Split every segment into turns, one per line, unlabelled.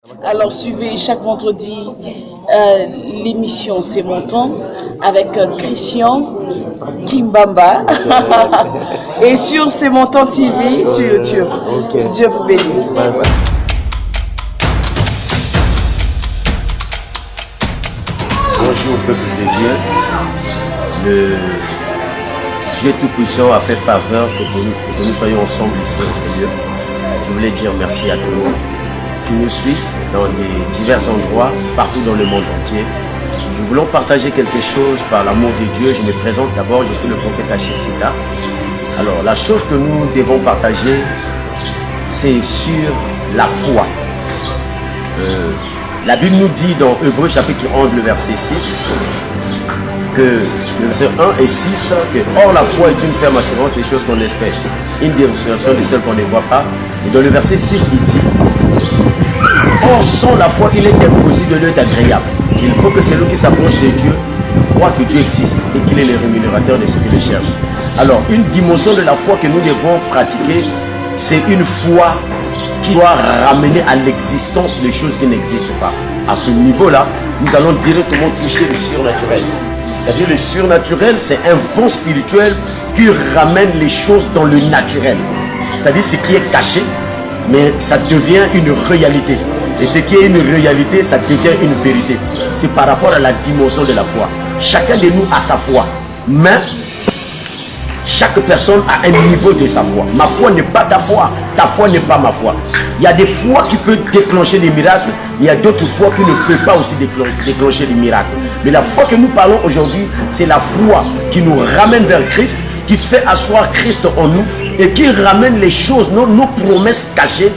Alors suivez chaque vendredi l'émission C'est mon temps avec Christian Kimbamba et sur C'est mon temps TV sur YouTube.
Okay.
Dieu vous bénisse.
Bye bye.
Bonjour au peuple de Dieu. Le Dieu Tout-Puissant a fait faveur que nous soyons ensemble ici au Seigneur. Je voulais dire merci à tout le monde qui nous suit dans des divers endroits, partout dans le monde entier. Nous voulons partager quelque chose par l'amour de Dieu. Je me présente d'abord, je suis le prophète Achille Sita. Alors, la chose que nous devons partager, c'est sur la foi. La Bible nous dit dans Hébreux chapitre 11, le verset 6, que le verset 1 et 6, que or la foi est une ferme assurance des choses qu'on espère, une démonstration de celles qu'on ne voit pas. Et dans le verset 6, il dit, or sans la foi, il est impossible de l'être agréable. Il faut que celui qui s'approche de Dieu croit que Dieu existe et qu'il est le rémunérateur de ceux qui le cherchent. Alors, une dimension de la foi que nous devons pratiquer, c'est une foi qui doit ramener à l'existence des choses qui n'existent pas. À ce niveau-là, nous allons directement toucher le surnaturel. C'est-à-dire le surnaturel, c'est un vent spirituel qui ramène les choses dans le naturel. C'est-à-dire ce qui est caché, mais ça devient une réalité. Et ce qui est une réalité, ça devient une vérité. C'est par rapport à la dimension de la foi. Chacun de nous a sa foi. Mais chaque personne a un niveau de sa foi. Ma foi n'est pas ta foi n'est pas ma foi. Il y a des foi qui peuvent déclencher des miracles, mais il y a d'autres foi qui ne peuvent pas aussi déclencher des miracles. Mais la foi que nous parlons aujourd'hui, c'est la foi qui nous ramène vers Christ, qui fait asseoir Christ en nous et qui ramène les choses, nos promesses cachées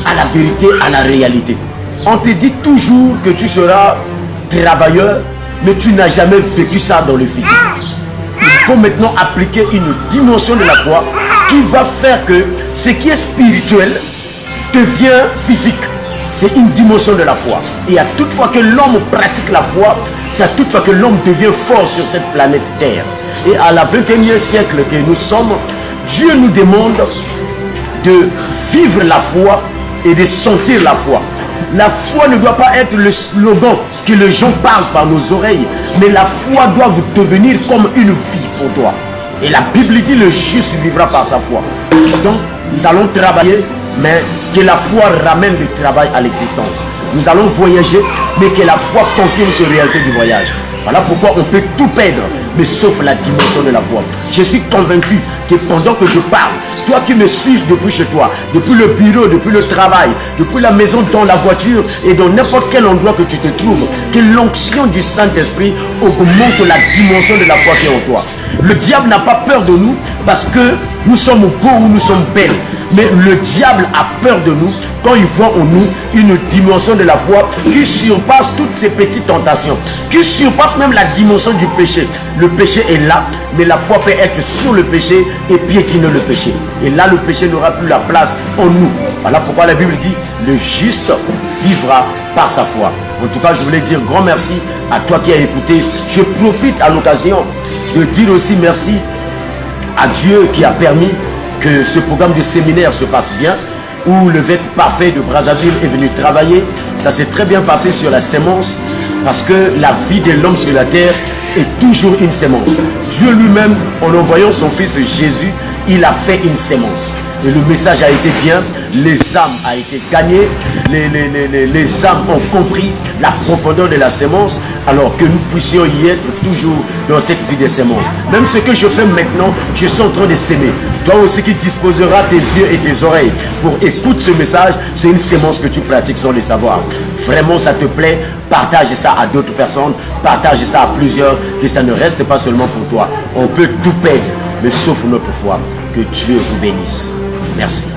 à la vérité, à la réalité. On te dit toujours que tu seras travailleur, mais tu n'as jamais vécu ça dans le physique. Il faut maintenant appliquer une dimension de la foi qui va faire que ce qui est spirituel devient physique. C'est une dimension de la foi. Et à toute fois que l'homme pratique la foi, c'est à toute fois que l'homme devient fort sur cette planète Terre. Et à la 21e siècle que nous sommes, Dieu nous demande de vivre la foi et de sentir la foi. La foi ne doit pas être le slogan que les gens parlent par nos oreilles, mais la foi doit vous devenir comme une vie pour toi. Et la Bible dit le juste vivra par sa foi. Donc nous allons travailler, mais que la foi ramène le travail à l'existence. Nous allons voyager, mais que la foi confirme cette réalité du voyage. Voilà pourquoi on peut tout perdre, mais sauf la dimension de la foi. Je suis convaincu que pendant que je parle, toi qui me suis depuis chez toi, depuis le bureau, depuis le travail, depuis la maison, dans la voiture et dans n'importe quel endroit que tu te trouves, que l'onction du Saint-Esprit augmente la dimension de la foi qui est en toi. Le diable n'a pas peur de nous parce que nous sommes beaux ou nous sommes belles. Mais le diable a peur de nous quand il voit en nous une dimension de la foi qui surpasse toutes ces petites tentations, qui surpasse même la dimension du péché. Le péché est là, mais la foi peut être sur le péché et piétiner le péché. Et là, le péché n'aura plus la place en nous. Voilà pourquoi la Bible dit, le juste vivra par sa foi. En tout cas, je voulais dire grand merci à toi qui as écouté. Je profite à l'occasion de dire aussi merci à Dieu qui a permis que ce programme de séminaire se passe bien, où le vêtement parfait de Brazzaville est venu travailler. Ça s'est très bien passé sur la sémence, parce que la vie de l'homme sur la terre est toujours une sémence. Dieu lui-même, en envoyant son fils Jésus, il a fait une sémence. Et le message a été bien, les âmes ont été gagnées, les âmes ont compris la profondeur de la sémence, alors que nous puissions y être toujours dans cette vie de sémence. Même ce que je fais maintenant, je suis en train de s'aimer. Toi aussi qui disposeras tes yeux et tes oreilles pour écouter ce message, c'est une sémence que tu pratiques sans le savoir. Vraiment, ça te plaît, partage ça à d'autres personnes, partage ça à plusieurs, que ça ne reste pas seulement pour toi. On peut tout perdre, mais sauf notre foi. Que Dieu vous bénisse. Merci.